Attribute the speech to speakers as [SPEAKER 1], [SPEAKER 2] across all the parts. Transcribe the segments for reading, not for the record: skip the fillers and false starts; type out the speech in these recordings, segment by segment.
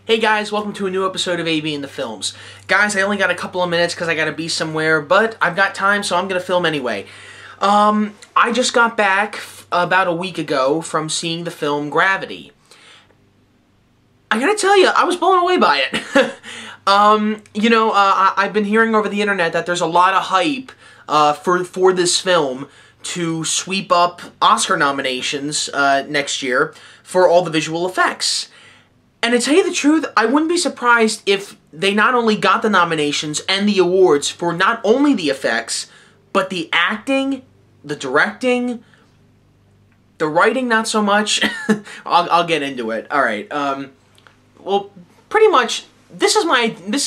[SPEAKER 1] Hey guys, welcome to a new episode of AB in the Films. Guys, I only got a couple of minutes because I gotta be somewhere, but I've got time, so I'm gonna film anyway. I just got back about a week ago from seeing the film Gravity. I gotta tell you, I was blown away by it. I've been hearing over the internet that there's a lot of hype for this film to sweep up Oscar nominations next year for all the visual effects. And to tell you the truth, I wouldn't be surprised if they not only got the nominations and the awards for not only the effects, but the acting, the directing, the writing not so much. I'll get into it. Alright, well, pretty much, this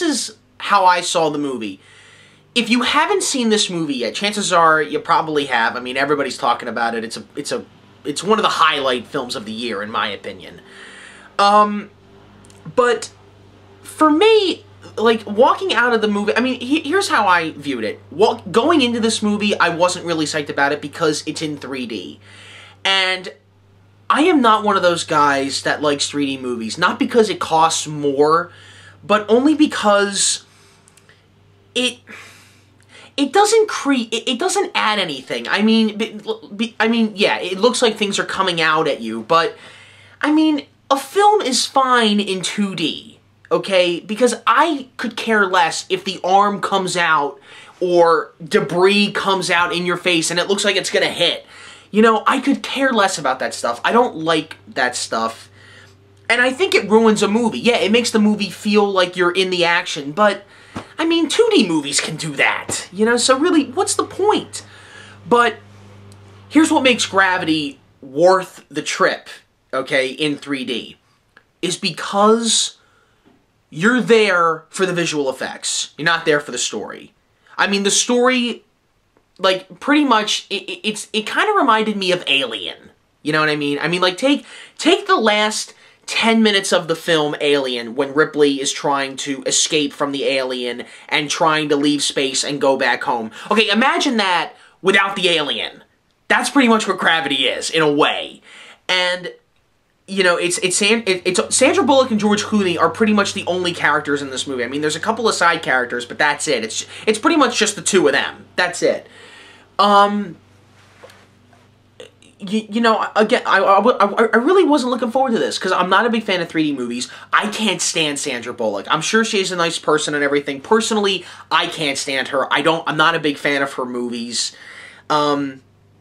[SPEAKER 1] is how I saw the movie. If you haven't seen this movie yet, chances are you probably have. I mean, everybody's talking about it. It's one of the highlight films of the year, in my opinion. But for me, like, walking out of the movie, I mean, here's how I viewed it. Going into this movie, I wasn't really psyched about it because it's in 3D. And I am not one of those guys that likes 3D movies. Not because it costs more, but only because it doesn't add anything. I mean, yeah, it looks like things are coming out at you, but, I mean, a film is fine in 2D, okay? Because I could care less if the arm comes out or debris comes out in your face and it looks like it's gonna hit. You know, I could care less about that stuff. I don't like that stuff. And I think it ruins a movie. Yeah, it makes the movie feel like you're in the action, but, I mean, 2D movies can do that. You know, so really, what's the point? But here's what makes Gravity worth the trip, okay, in 3D, is because you're there for the visual effects. You're not there for the story. I mean, the story, like, pretty much, it kind of reminded me of Alien. You know what I mean? I mean, like, take the last 10 minutes of the film Alien, when Ripley is trying to escape from the alien and trying to leave space and go back home. Okay, imagine that without the alien. That's pretty much what Gravity is, in a way. And, you know, Sandra Bullock and George Clooney are pretty much the only characters in this movie. I mean, there's a couple of side characters, but that's it. It's pretty much just the two of them. That's it. You know, again, I really wasn't looking forward to this, because I'm not a big fan of 3D movies. I can't stand Sandra Bullock. I'm sure she's a nice person and everything. Personally, I can't stand her. I'm not a big fan of her movies.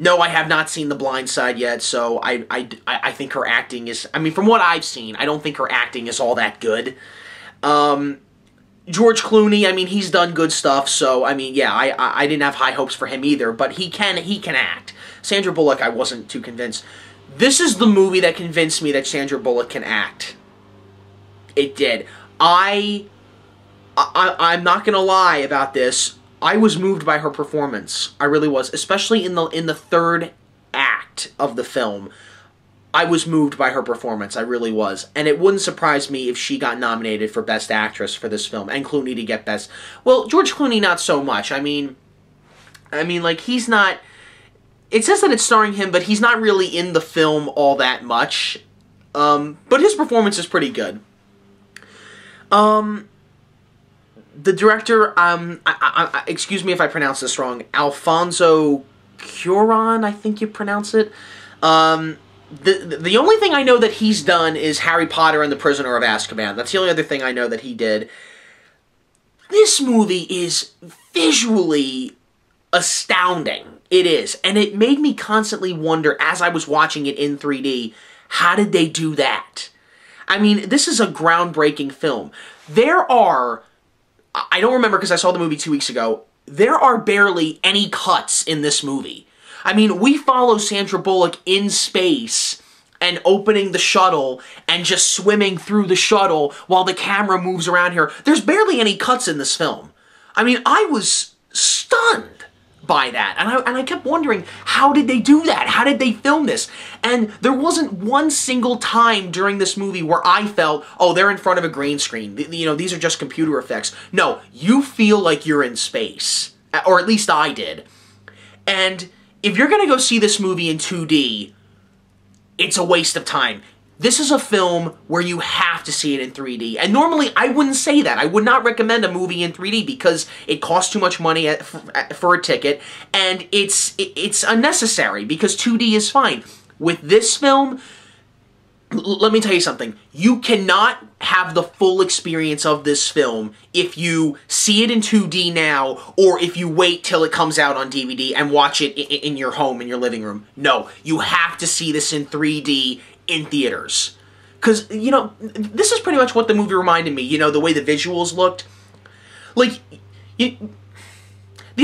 [SPEAKER 1] No, I have not seen The Blind Side yet, so I think her acting is, I mean, from what I've seen, I don't think her acting is all that good. George Clooney, I mean, he's done good stuff, so, I mean, yeah, I didn't have high hopes for him either, but he can act. Sandra Bullock, I wasn't too convinced. This is the movie that convinced me that Sandra Bullock can act. It did. I'm not gonna lie about this. I was moved by her performance. I really was, especially in the third act of the film. I was moved by her performance. I really was. And it wouldn't surprise me if she got nominated for Best Actress for this film, and Clooney to get Best... Well, George Clooney, not so much. I mean, like, he's not... It says that it's starring him, but he's not really in the film all that much. But his performance is pretty good. The director, excuse me if I pronounce this wrong, Alfonso Cuarón, I think you pronounce it. The only thing I know that he's done is Harry Potter and the Prisoner of Azkaban. That's the only other thing I know that he did. This movie is visually astounding. It is. And it made me constantly wonder, as I was watching it in 3D, how did they do that? I mean, this is a groundbreaking film. There are... I don't remember because I saw the movie 2 weeks ago. There are barely any cuts in this movie. I mean, we follow Sandra Bullock in space and opening the shuttle and just swimming through the shuttle while the camera moves around here. There's barely any cuts in this film. I mean, I was stunned by that. And I kept wondering, how did they do that? How did they film this? And there wasn't one single time during this movie where I felt, oh, they're in front of a green screen. You know, these are just computer effects. No, you feel like you're in space. Or at least I did. And if you're going to go see this movie in 2D, it's a waste of time. this is a film where you have to see it in 3D. And normally, I wouldn't say that. I would not recommend a movie in 3D because it costs too much money for a ticket, and it's unnecessary because 2D is fine. With this film, let me tell you something. You cannot have the full experience of this film if you see it in 2D now, or if you wait till it comes out on DVD and watch it in your home, in your living room. No, you have to see this in 3D in theaters. Because, you know, this is pretty much what the movie reminded me. You know, the way the visuals looked. Like, the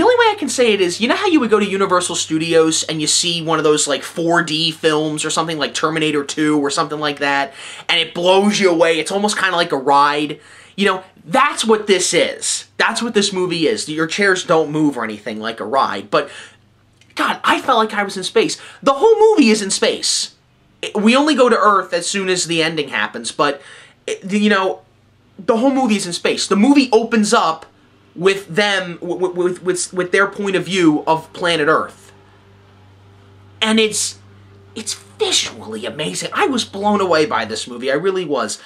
[SPEAKER 1] only way I can say it is, you know how you would go to Universal Studios and you see one of those, like, 4D films or something like Terminator 2 or something like that, and it blows you away. It's almost kind of like a ride. You know, that's what this is. That's what this movie is. Your chairs don't move or anything like a ride, but, God, I felt like I was in space. The whole movie is in space. We only go to Earth as soon as the ending happens, but, you know, the whole movie is in space. The movie opens up with them, with their point of view of planet Earth. And it's visually amazing. I was blown away by this movie. I really was.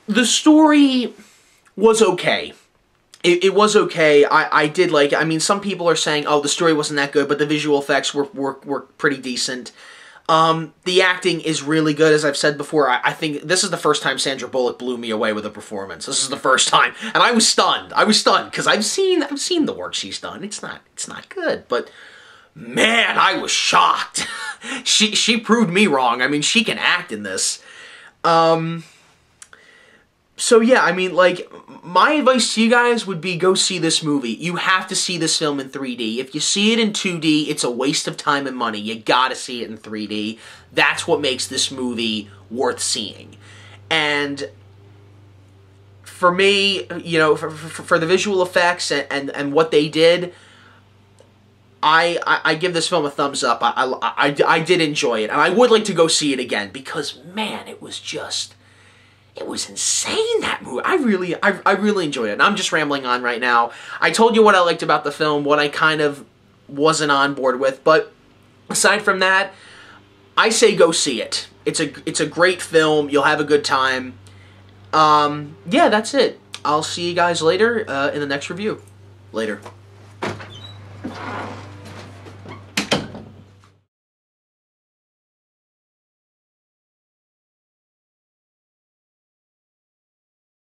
[SPEAKER 1] The story was okay. It was okay. I did like it. I mean, some people are saying, oh, the story wasn't that good, but the visual effects were pretty decent. The acting is really good, as I've said before. I think this is the first time Sandra Bullock blew me away with a performance. This is the first time, and I was stunned. I was stunned because I've seen the work she's done. It's not good, but man, I was shocked. She proved me wrong. I mean, she can act in this. So yeah, I mean, like, my advice to you guys would be go see this movie. You have to see this film in 3D. If you see it in 2D, it's a waste of time and money. You gotta see it in 3D. That's what makes this movie worth seeing. And for me, you know, for the visual effects and what they did, I give this film a thumbs up. I did enjoy it, and I would like to go see it again because, man, it was just... it was insane, that movie. I really enjoyed it. And I'm just rambling on right now. I told you what I liked about the film, what I kind of wasn't on board with, but aside from that, I say go see it. It's a great film. You'll have a good time. Yeah, that's it. I'll see you guys later in the next review. Later.